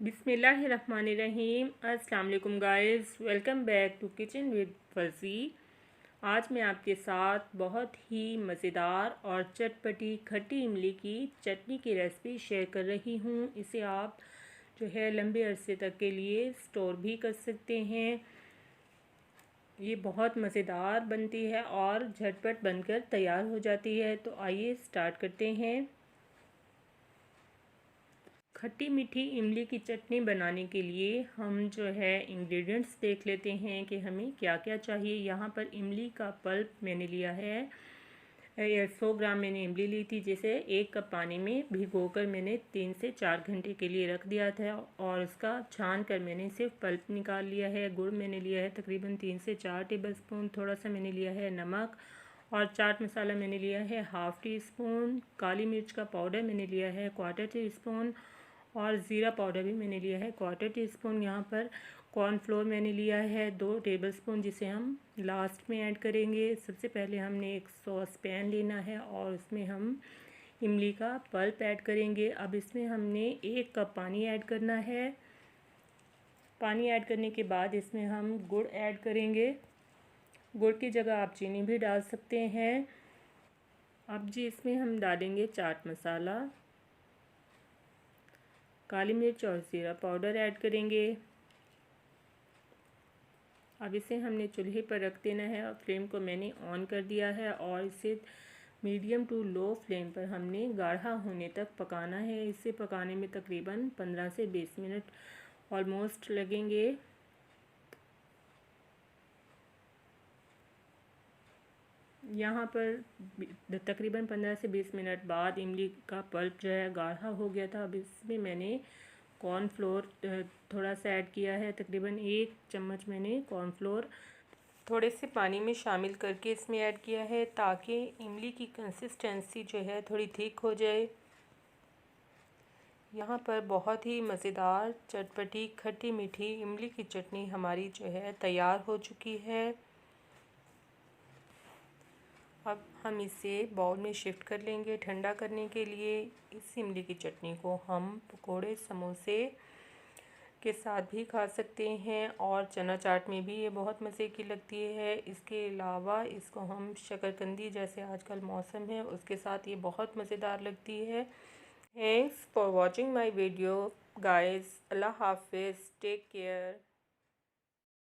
बिस्मिल्लाहिर्रहमानिर्रहीम। अस्सलाम वालेकुम guys, welcome back to kitchen with Farzi. आज मैं आपके साथ बहुत ही मज़ेदार और चटपटी खट्टी इमली की चटनी की रेसिपी शेयर कर रही हूँ। इसे आप जो है लंबे अरसे तक के लिए स्टोर भी कर सकते हैं। ये बहुत मज़ेदार बनती है और झटपट बनकर तैयार हो जाती है। तो आइए स्टार्ट करते हैं। खट्टी मीठी इमली की चटनी बनाने के लिए हम जो है इंग्रेडिएंट्स देख लेते हैं कि हमें क्या क्या चाहिए। यहाँ पर इमली का पल्प मैंने लिया है 100 ग्राम मैंने इमली ली थी, जिसे 1 कप पानी में भिगोकर मैंने 3 से 4 घंटे के लिए रख दिया था और उसका छान कर मैंने सिर्फ पल्प निकाल लिया है। गुड़ मैंने लिया है तकरीबन 3 से 4 टेबलस्पून। थोड़ा सा मैंने लिया है नमक और चाट मसाला मैंने लिया है हाफ़ टी स्पून। काली मिर्च का पाउडर मैंने लिया है 1/4 टी स्पून और ज़ीरा पाउडर भी मैंने लिया है 1/4 टी स्पून। यहाँ पर कॉर्नफ्लोर मैंने लिया है 2 टेबलस्पून, जिसे हम लास्ट में ऐड करेंगे। सबसे पहले हमने एक सॉस पैन लेना है और उसमें हम इमली का पल्प ऐड करेंगे। अब इसमें हमने 1 कप पानी ऐड करना है। पानी ऐड करने के बाद इसमें हम गुड़ ऐड करेंगे। गुड़ की जगह आप चीनी भी डाल सकते हैं। अब जी इसमें हम डालेंगे चाट मसाला, काली मिर्च और ज़ीरा पाउडर ऐड करेंगे। अब इसे हमने चूल्हे पर रख देना है और फ्लेम को मैंने ऑन कर दिया है और इसे मीडियम टू लो फ्लेम पर हमने गाढ़ा होने तक पकाना है। इसे पकाने में तकरीबन 15 से 20 मिनट ऑलमोस्ट लगेंगे। यहाँ पर तकरीबन 15 से 20 मिनट बाद इमली का पल्प जो है गाढ़ा हो गया था। अब इसमें मैंने कॉर्नफ्लोर थोड़ा सा ऐड किया है, तकरीबन 1 चम्मच मैंने कॉर्नफ्लोर थोड़े से पानी में शामिल करके इसमें ऐड किया है, ताकि इमली की कंसिस्टेंसी जो है थोड़ी थिक हो जाए। यहाँ पर बहुत ही मज़ेदार चटपटी खट्टी मीठी इमली की चटनी हमारी जो है तैयार हो चुकी है। अब हम इसे बाउल में शिफ्ट कर लेंगे ठंडा करने के लिए। इस इमली की चटनी को हम पकोड़े समोसे के साथ भी खा सकते हैं और चना चाट में भी ये बहुत मज़े की लगती है। इसके अलावा इसको हम शकरकंदी, जैसे आजकल मौसम है, उसके साथ ये बहुत मज़ेदार लगती है। Thanks for watching my video guys. अल्लाह हाफिज़, टेक केयर।